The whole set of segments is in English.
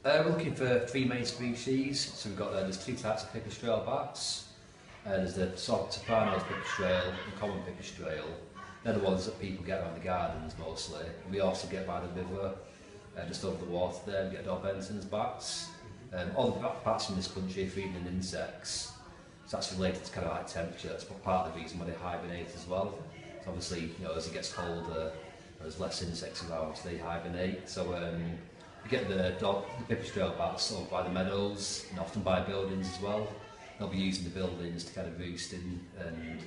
We're looking for three main species. So we've got there's two types of pipistrelle bats. There's the sopranos pipistrelle and common pipistrelle. They're the ones that people get around the gardens mostly. And we also get by the river, just over the water there, we get dog Benson's bats. All the bats in this country are feeding on insects. So that's related to kind of like temperature. That's part of the reason why they hibernate as well. So obviously, you know, as it gets colder, there's less insects around, so they hibernate. So you get the pipistrelle bats over by the meadows and often by buildings as well. They'll be using the buildings to kind of roost in, and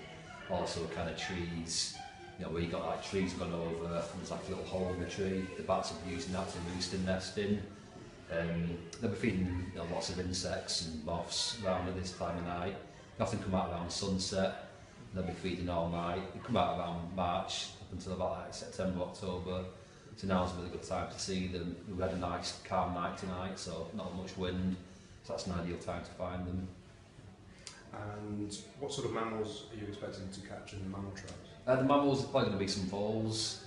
also kind of trees. You know, where you've got like trees gone over and there's like a little hole in the tree. The bats will be using that to roost and nest in. They'll be feeding, you know, lots of insects and moths around at this time of night. They often come out around sunset. They'll be feeding all night. They come out around March up until about like September, October. So now's a really good time to see them. We've had a nice calm night tonight, so not much wind. So that's an ideal time to find them. And what sort of mammals are you expecting to catch in the mammal traps? The mammals are probably going to be some voles,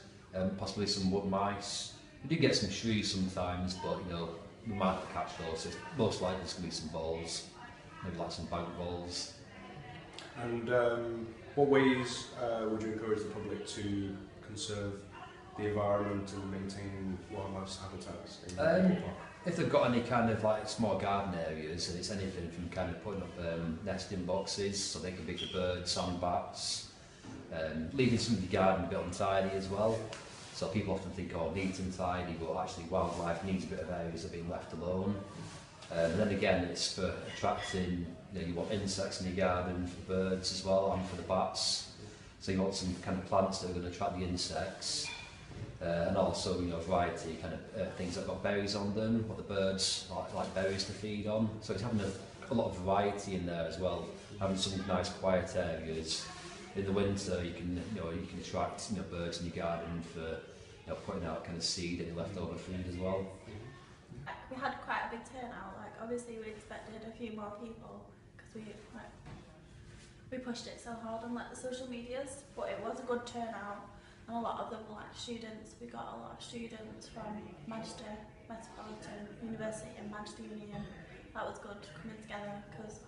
possibly some wood mice. We do get some shrews sometimes, but you know, we might not catch those. So it's most likely it's going to be some voles, maybe like some bank voles. And what ways would you encourage the public to conserve the environment and maintain wildlife habitats in the park? If they've got any kind of like small garden areas, and it's anything from kind of putting up nesting boxes so they can be for birds and bats, leaving some of the garden a bit untidy as well. So people often think, oh, neat and tidy, but actually wildlife needs a bit of areas that are being left alone. And then again, it's for attracting, you know, you want insects in your garden for the birds as well and for the bats. So you want some kind of plants that are going to attract the insects. And also, you know, variety, kind of things that have got berries on them, what the birds like berries to feed on. So it's having a lot of variety in there as well. Having some nice quiet areas. In the winter, you can attract, you know, birds in your garden for, you know, putting out kind of seed and leftover food as well. We had quite a big turnout. Like obviously we expected a few more people because we pushed it so hard on like the social medias, but it was a good turnout. And a lot of them were like students. We got a lot of students from Manchester Metropolitan University and Manchester Union. That was good coming together because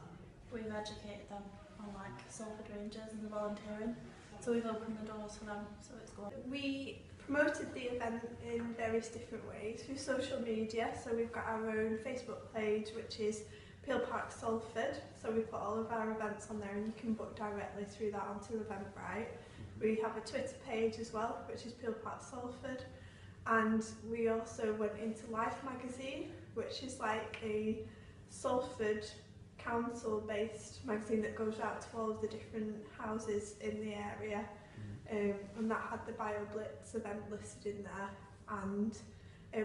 we've educated them on like Salford Rangers and the volunteering. So we've opened the doors for them, so it's good. We promoted the event in various different ways through social media. So we've got our own Facebook page, which is Park Salford. So we put all of our events on there and you can book directly through that onto Eventbrite. We have a Twitter page as well, which is Park Salford, and we also went into Life magazine, which is like a Salford council-based magazine that goes out to all of the different houses in the area, and that had the Bioblitz event listed in there, and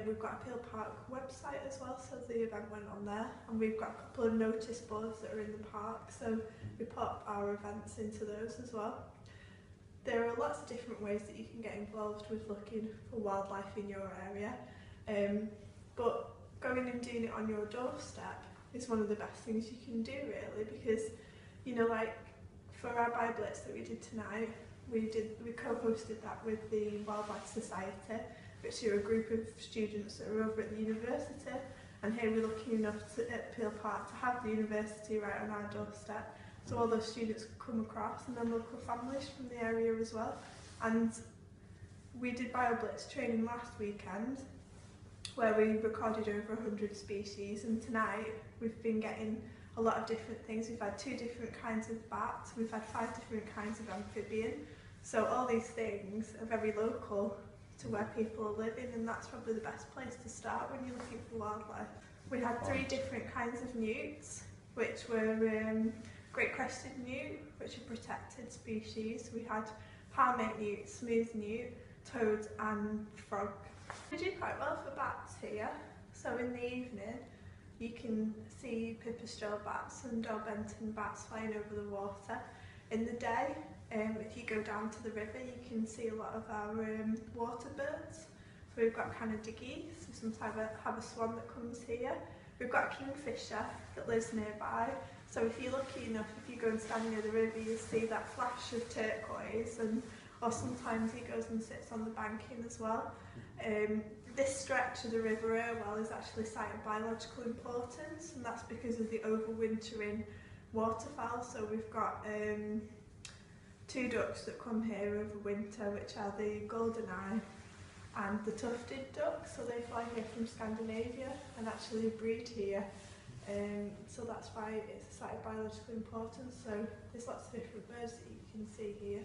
we've got a Peel Park website as well, so the event went on there, and we've got a couple of notice boards that are in the park, so we put our events into those as well. There are lots of different ways that you can get involved with looking for wildlife in your area, but going and doing it on your doorstep is one of the best things you can do really, because you know, like for our Bioblitz that we did tonight, we co-hosted that with the Wildlife Society, which are a group of students that are over at the university, and here we're lucky enough at Peel Park to have the university right on our doorstep. So all those students come across, and then local families from the area as well. And we did Bioblitz training last weekend, where we recorded over 100 species, and tonight we've been getting a lot of different things. We've had 2 different kinds of bats, we've had 5 different kinds of amphibian. So all these things are very local to where people are living, and that's probably the best place to start when you're looking for wildlife. We had 3 different kinds of newts, which were Great Crested Newt, which are protected species. We had palmate newt, smooth newt, toad and frog. We do quite well for bats here. So in the evening you can see pipistrelle bats and Benton bats flying over the water. In the day, if you go down to the river, you can see a lot of our water birds. So we've got Canada geese, we sometimes have a swan that comes here. We've got a kingfisher that lives nearby. So if you're lucky enough, if you go and stand near the river, you'll see that flash of turquoise, or sometimes he goes and sits on the banking as well. this stretch of the River Irwell is actually site of biological importance, and that's because of the overwintering waterfowl. So we've got 2 ducks that come here over winter, which are the golden eye and the tufted duck. So they fly here from Scandinavia and actually breed here. So that's why it's a site of biological importance. So there's lots of different birds that you can see here.